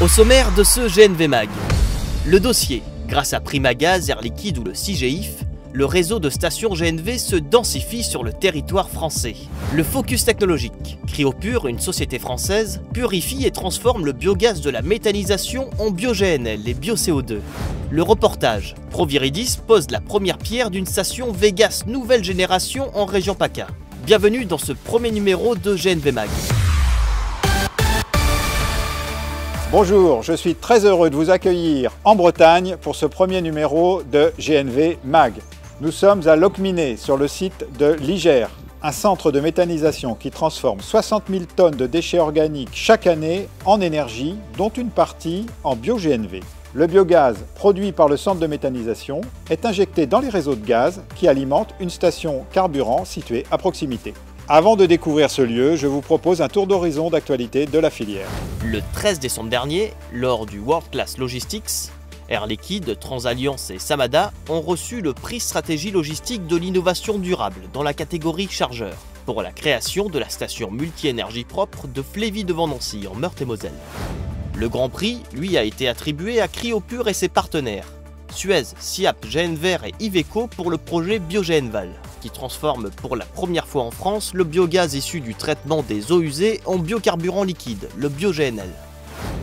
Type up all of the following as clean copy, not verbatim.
Au sommaire de ce GNV Mag, le dossier. Grâce à Primagaz, Air Liquide ou le CIGEIF, le réseau de stations GNV se densifie sur le territoire français. Le focus technologique. Cryopure, une société française, purifie et transforme le biogaz de la méthanisation en bio-GNL et bio-CO2. Le reportage. Proviridis pose la première pierre d'une station Vegas nouvelle génération en région PACA. Bienvenue dans ce premier numéro de GNV Mag. Bonjour, je suis très heureux de vous accueillir en Bretagne pour ce premier numéro de GNV Mag. Nous sommes à Locminé, sur le site de l'IGER, un centre de méthanisation qui transforme 60 000 tonnes de déchets organiques chaque année en énergie, dont une partie en bio-GNV. Le biogaz produit par le centre de méthanisation est injecté dans les réseaux de gaz qui alimentent une station carburant située à proximité. Avant de découvrir ce lieu, je vous propose un tour d'horizon d'actualité de la filière. Le 13 décembre dernier, lors du World Class Logistics, Air Liquide, Transalliance et Samada ont reçu le prix stratégie logistique de l'innovation durable dans la catégorie chargeur pour la création de la station multi-énergie propre de Flévy-devant-Nancy en Meurthe-et-Moselle. Le grand prix, lui, a été attribué à Cryopure et ses partenaires, Suez, Siap, GNVR et Iveco pour le projet BioGNVAL, qui transforme pour la première fois en France le biogaz issu du traitement des eaux usées en biocarburant liquide, le bio-GNL.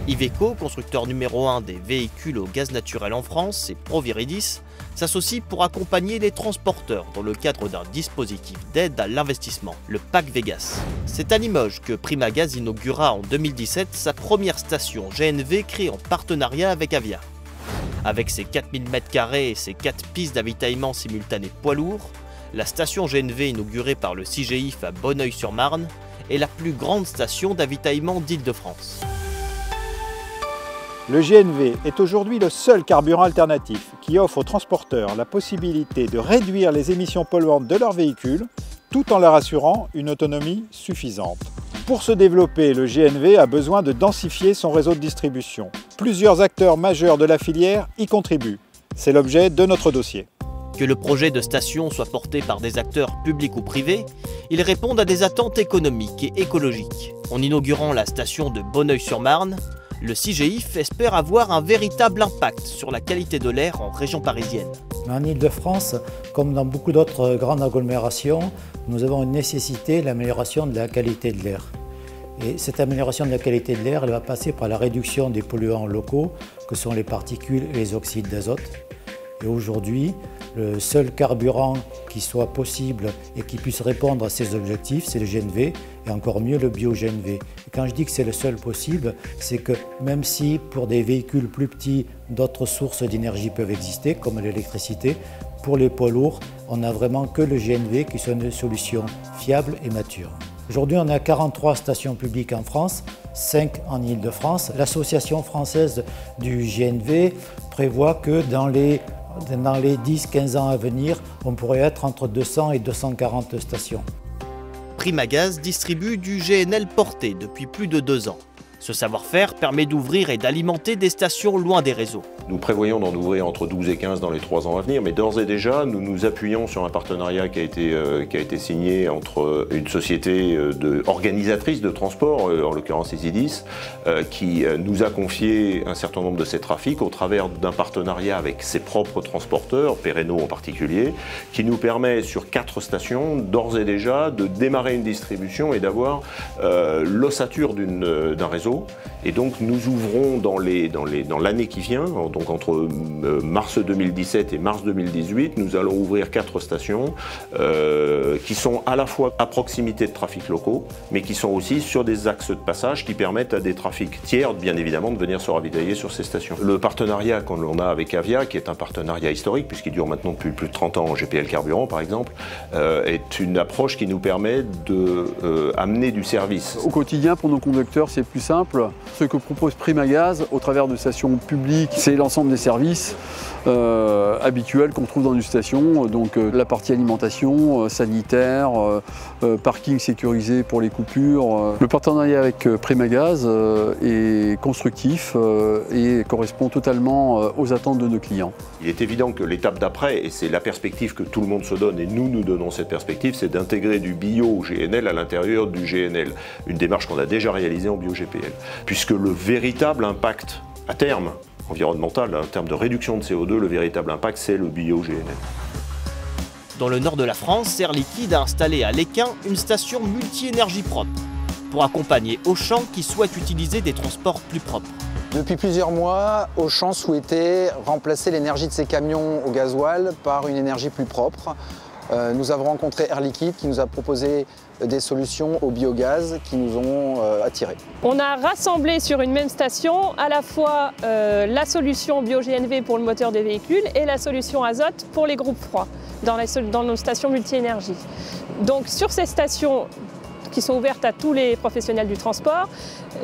Iveco, constructeur numéro 1 des véhicules au gaz naturel en France, et Proviridis s'associent pour accompagner les transporteurs dans le cadre d'un dispositif d'aide à l'investissement, le PAC Vegas. C'est à Limoges que Primagaz inaugura en 2017 sa première station GNV créée en partenariat avec Avia. Avec ses 4000 m² et ses 4 pistes d'avitaillement simultanées poids lourds, la station GNV inaugurée par le CIGEIF à Bonneuil-sur-Marne est la plus grande station d'avitaillement d'Île-de-France. Le GNV est aujourd'hui le seul carburant alternatif qui offre aux transporteurs la possibilité de réduire les émissions polluantes de leurs véhicules tout en leur assurant une autonomie suffisante. Pour se développer, le GNV a besoin de densifier son réseau de distribution. Plusieurs acteurs majeurs de la filière y contribuent. C'est l'objet de notre dossier. Que le projet de station soit porté par des acteurs publics ou privés, ils répondent à des attentes économiques et écologiques. En inaugurant la station de Bonneuil-sur-Marne, le CIGEIF espère avoir un véritable impact sur la qualité de l'air en région parisienne. En Île-de-France, comme dans beaucoup d'autres grandes agglomérations, nous avons une nécessité, l'amélioration de la qualité de l'air. Et cette amélioration de la qualité de l'air, elle va passer par la réduction des polluants locaux, que sont les particules et les oxydes d'azote. Et aujourd'hui, le seul carburant qui soit possible et qui puisse répondre à ces objectifs, c'est le GNV et encore mieux le bio-GNV. Et quand je dis que c'est le seul possible, c'est que même si pour des véhicules plus petits, d'autres sources d'énergie peuvent exister, comme l'électricité, pour les poids lourds, on n'a vraiment que le GNV qui soit une solution fiable et mature. Aujourd'hui, on a 43 stations publiques en France, 5 en Île-de-France. L'Association française du GNV prévoit que dans les 10-15 ans à venir, on pourrait être entre 200 et 240 stations. Primagaz distribue du GNL porté depuis plus de 2 ans. Ce savoir-faire permet d'ouvrir et d'alimenter des stations loin des réseaux. Nous prévoyons d'en ouvrir entre 12 et 15 dans les 3 ans à venir, mais d'ores et déjà, nous nous appuyons sur un partenariat qui a été signé entre une société organisatrice de transport, en l'occurrence Isidis, qui nous a confié un certain nombre de ces trafics au travers d'un partenariat avec ses propres transporteurs, Perreno en particulier, qui nous permet sur 4 stations, d'ores et déjà, de démarrer une distribution et d'avoir l'ossature d'un réseau. Et donc nous ouvrons dans l'année qui vient, donc entre mars 2017 et mars 2018, nous allons ouvrir 4 stations qui sont à la fois à proximité de trafics locaux, mais qui sont aussi sur des axes de passage qui permettent à des trafics tiers, bien évidemment, de venir se ravitailler sur ces stations. Le partenariat qu'on a avec Avia, qui est un partenariat historique, puisqu'il dure maintenant depuis plus de 30 ans en GPL Carburant, par exemple, est une approche qui nous permet d'amener du service. Au quotidien, pour nos conducteurs, c'est plus simple. Ce que propose Primagaz au travers de stations publiques, c'est l'ensemble des services habituels qu'on trouve dans une station, donc la partie alimentation, sanitaire, parking sécurisé pour les coupures. Le partenariat avec Primagaz est constructif et correspond totalement aux attentes de nos clients. Il est évident que l'étape d'après, et c'est la perspective que tout le monde se donne, et nous donnons cette perspective, c'est d'intégrer du bio-GNL à l'intérieur du GNL, une démarche qu'on a déjà réalisée en bio-GPL. Puisque puisque le véritable impact à terme environnemental, en termes de réduction de CO2, le véritable impact, c'est le bio-GNL. Dans le nord de la France, Air Liquide a installé à Lesquin une station multi-énergie propre pour accompagner Auchan qui souhaite utiliser des transports plus propres. Depuis plusieurs mois, Auchan souhaitait remplacer l'énergie de ses camions au gasoil par une énergie plus propre. Nous avons rencontré Air Liquide qui nous a proposé des solutions au biogaz qui nous ont attirés. On a rassemblé sur une même station à la fois la solution bio-GNV pour le moteur des véhicules et la solution azote pour les groupes froids dans nos stations multi-énergie. Donc sur ces stations qui sont ouvertes à tous les professionnels du transport,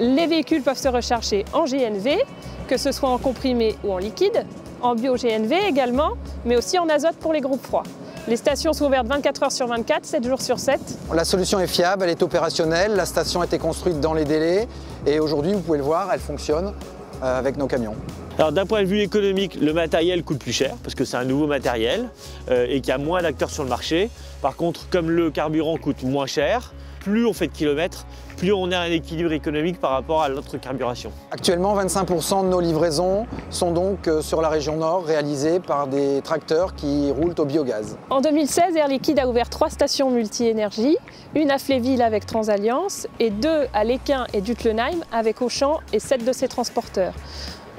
les véhicules peuvent se recharger en GNV, que ce soit en comprimé ou en liquide, en bio-GNV également, mais aussi en azote pour les groupes froids. Les stations sont ouvertes 24 heures sur 24, 7 jours sur 7. La solution est fiable, elle est opérationnelle, la station a été construite dans les délais et aujourd'hui, vous pouvez le voir, elle fonctionne avec nos camions. Alors d'un point de vue économique, le matériel coûte plus cher parce que c'est un nouveau matériel et qu'il y a moins d'acteurs sur le marché. Par contre, comme le carburant coûte moins cher, plus on fait de kilomètres, plus on a un équilibre économique par rapport à l'autre carburation. Actuellement, 25% de nos livraisons sont donc sur la région nord réalisées par des tracteurs qui roulent au biogaz. En 2016, Air Liquide a ouvert 3 stations multi-énergie, une à Fléville avec Transalliance et 2 à Lesquin et Duclenheim avec Auchan et 7 de ses transporteurs.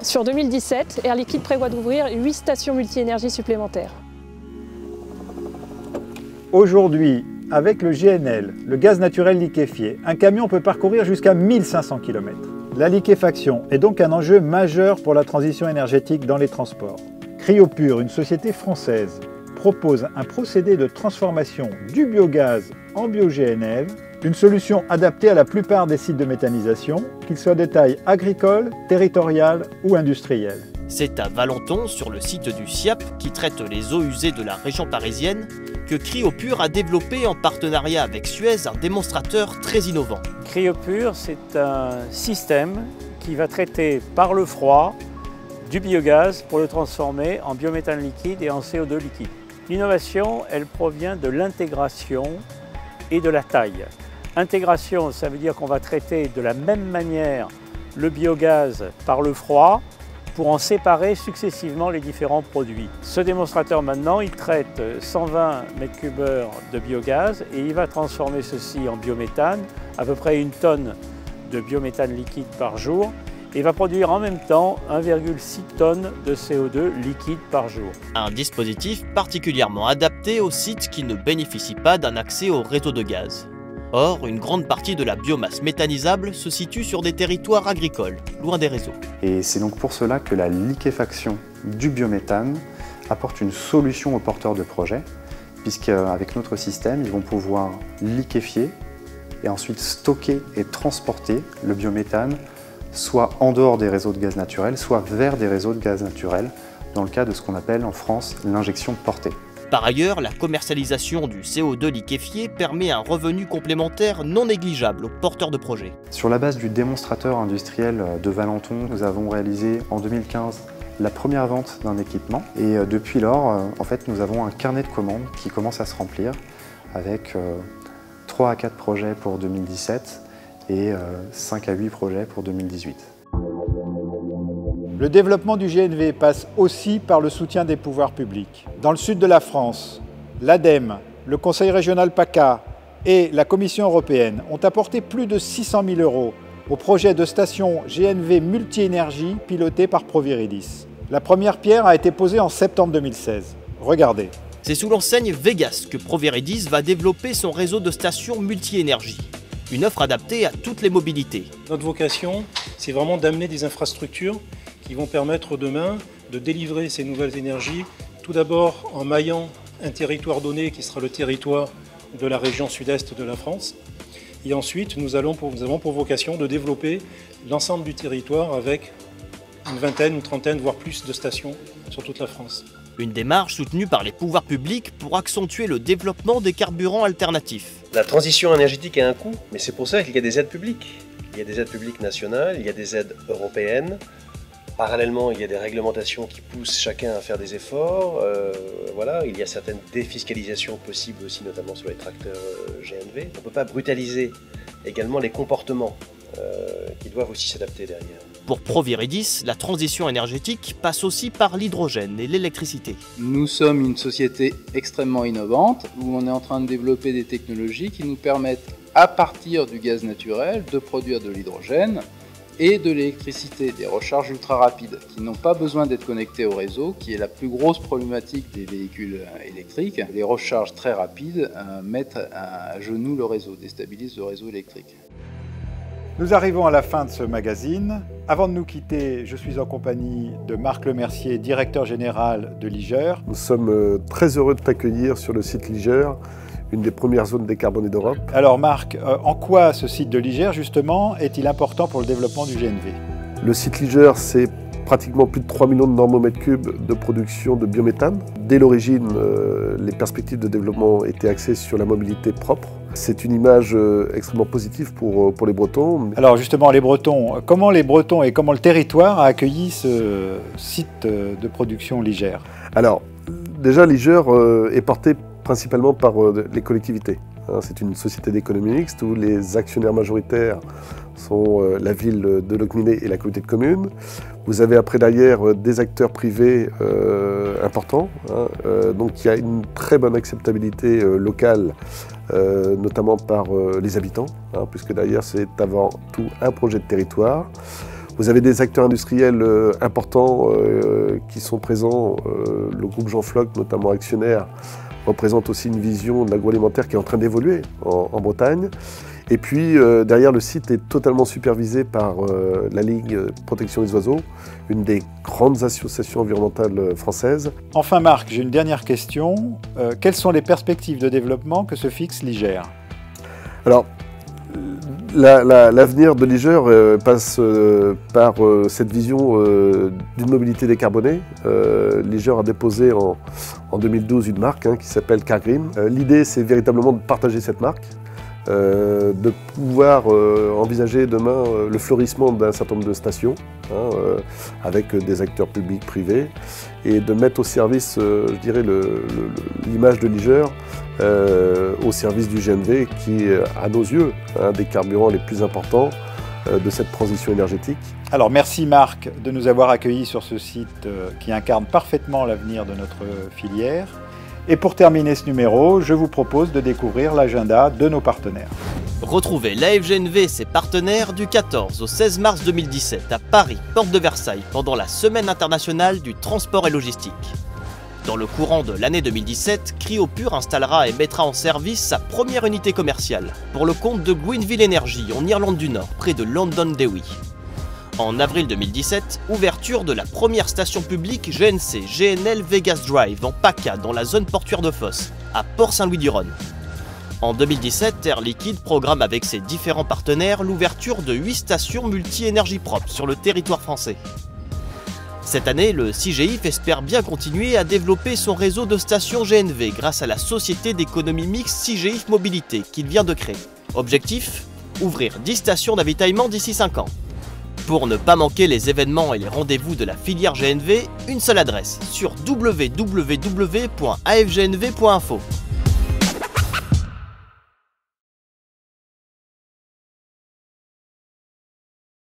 Sur 2017, Air Liquide prévoit d'ouvrir 8 stations multi-énergie supplémentaires. Aujourd'hui, avec le GNL, le gaz naturel liquéfié, un camion peut parcourir jusqu'à 1500 km. La liquéfaction est donc un enjeu majeur pour la transition énergétique dans les transports. Cryopure, une société française, propose un procédé de transformation du biogaz en bio-GNL, une solution adaptée à la plupart des sites de méthanisation, qu'ils soient de taille agricole, territoriale ou industrielle. C'est à Valenton, sur le site du SIAP, qui traite les eaux usées de la région parisienne, que Cryopure a développé en partenariat avec Suez un démonstrateur très innovant. Cryopure, c'est un système qui va traiter par le froid du biogaz pour le transformer en biométhane liquide et en CO2 liquide. L'innovation, elle provient de l'intégration et de la taille. Intégration, ça veut dire qu'on va traiter de la même manière le biogaz par le froid pour en séparer successivement les différents produits. Ce démonstrateur maintenant, il traite 120 m3 de biogaz et il va transformer ceci en biométhane, à peu près 1 tonne de biométhane liquide par jour, et va produire en même temps 1,6 tonnes de CO2 liquide par jour. Un dispositif particulièrement adapté aux sites qui ne bénéficient pas d'un accès au réseau de gaz. Or, une grande partie de la biomasse méthanisable se situe sur des territoires agricoles, loin des réseaux. Et c'est donc pour cela que la liquéfaction du biométhane apporte une solution aux porteurs de projets, puisqu'avec notre système, ils vont pouvoir liquéfier et ensuite stocker et transporter le biométhane, soit en dehors des réseaux de gaz naturel, soit vers des réseaux de gaz naturel, dans le cas de ce qu'on appelle en France l'injection portée. Par ailleurs, la commercialisation du CO2 liquéfié permet un revenu complémentaire non négligeable aux porteurs de projets. Sur la base du démonstrateur industriel de Valenton, nous avons réalisé en 2015 la première vente d'un équipement et depuis lors, en fait, nous avons un carnet de commandes qui commence à se remplir avec 3 à 4 projets pour 2017 et 5 à 8 projets pour 2018. Le développement du GNV passe aussi par le soutien des pouvoirs publics. Dans le sud de la France, l'ADEME, le Conseil régional PACA et la Commission européenne ont apporté plus de 600 000 € au projet de station GNV multi-énergie piloté par Proviridis. La première pierre a été posée en septembre 2016. Regardez. C'est sous l'enseigne Vegas que Proviridis va développer son réseau de stations multi-énergie. Une offre adaptée à toutes les mobilités. Notre vocation, c'est vraiment d'amener des infrastructures qui vont permettre demain de délivrer ces nouvelles énergies, tout d'abord en maillant un territoire donné qui sera le territoire de la région sud-est de la France. Et ensuite, nous avons pour vocation de développer l'ensemble du territoire avec une vingtaine, une trentaine, voire plus de stations sur toute la France. Une démarche soutenue par les pouvoirs publics pour accentuer le développement des carburants alternatifs. La transition énergétique a un coût, mais c'est pour ça qu'il y a des aides publiques. Il y a des aides publiques nationales, il y a des aides européennes. Parallèlement, il y a des réglementations qui poussent chacun à faire des efforts. Voilà, il y a certaines défiscalisations possibles aussi, notamment sur les tracteurs GNV. On ne peut pas brutaliser également les comportements qui doivent aussi s'adapter derrière. Pour Proviridis, la transition énergétique passe aussi par l'hydrogène et l'électricité. Nous sommes une société extrêmement innovante où on est en train de développer des technologies qui nous permettent, à partir du gaz naturel, de produire de l'hydrogène et de l'électricité, des recharges ultra rapides qui n'ont pas besoin d'être connectés au réseau, qui est la plus grosse problématique des véhicules électriques. Les recharges très rapides mettent à genoux le réseau, déstabilisent le réseau électrique. Nous arrivons à la fin de ce magazine. Avant de nous quitter, je suis en compagnie de Marc Lemercier, directeur général de Liger. Nous sommes très heureux de t'accueillir sur le site Liger, une des premières zones décarbonées d'Europe. Alors Marc, en quoi ce site de Liger, justement, est-il important pour le développement du GNV? Le site Liger, c'est pratiquement plus de 3 millions de normomètres cubes de production de biométhane. Dès l'origine, les perspectives de développement étaient axées sur la mobilité propre. C'est une image extrêmement positive pour les Bretons. Alors justement, les Bretons, comment le territoire a accueilli ce site de production Liger? Alors, déjà, Liger est porté principalement par les collectivités. C'est une société d'économie mixte où les actionnaires majoritaires sont la ville de Locminé et la communauté de communes. Vous avez après derrière des acteurs privés importants. Donc il y a une très bonne acceptabilité locale, notamment par les habitants, puisque derrière c'est avant tout un projet de territoire. Vous avez des acteurs industriels importants qui sont présents. Le groupe Jean Floc, notamment actionnaire, représente aussi une vision de l'agroalimentaire qui est en train d'évoluer en Bretagne. Et puis derrière, le site est totalement supervisé par la Ligue Protection des Oiseaux, une des grandes associations environnementales françaises. Enfin Marc, j'ai une dernière question. Quelles sont les perspectives de développement que se fixe Liger? Alors, l'avenir de Liger passe par cette vision d'une mobilité décarbonée. Liger a déposé en 2012 une marque qui s'appelle Cargreen. L'idée, c'est véritablement de partager cette marque, de pouvoir envisager demain le fleurissement d'un certain nombre de stations avec des acteurs publics, privés, et de mettre au service, je dirais, l'image de Liger au service du GNV qui est, à nos yeux, un des carburants les plus importants de cette transition énergétique. Alors merci Marc de nous avoir accueillis sur ce site qui incarne parfaitement l'avenir de notre filière. Et pour terminer ce numéro, je vous propose de découvrir l'agenda de nos partenaires. Retrouvez l'AFGNV et ses partenaires du 14 au 16 mars 2017 à Paris, porte de Versailles, pendant la Semaine internationale du transport et logistique. Dans le courant de l'année 2017, Cryopure installera et mettra en service sa première unité commerciale, pour le compte de Greenville Energy en Irlande du Nord, près de Londonderry. En avril 2017, ouverture de la première station publique GNC GNL Vegas Drive en PACA dans la zone portuaire de Fos, à Port-Saint-Louis-du-Rhône. En 2017, Air Liquide programme avec ses différents partenaires l'ouverture de 8 stations multi-énergie propre sur le territoire français. Cette année, le CGIF espère bien continuer à développer son réseau de stations GNV grâce à la société d'économie mixte CGIF Mobilité qu'il vient de créer. Objectif : ouvrir 10 stations d'avitaillement d'ici 5 ans. Pour ne pas manquer les événements et les rendez-vous de la filière GNV, une seule adresse sur www.afgnv.info.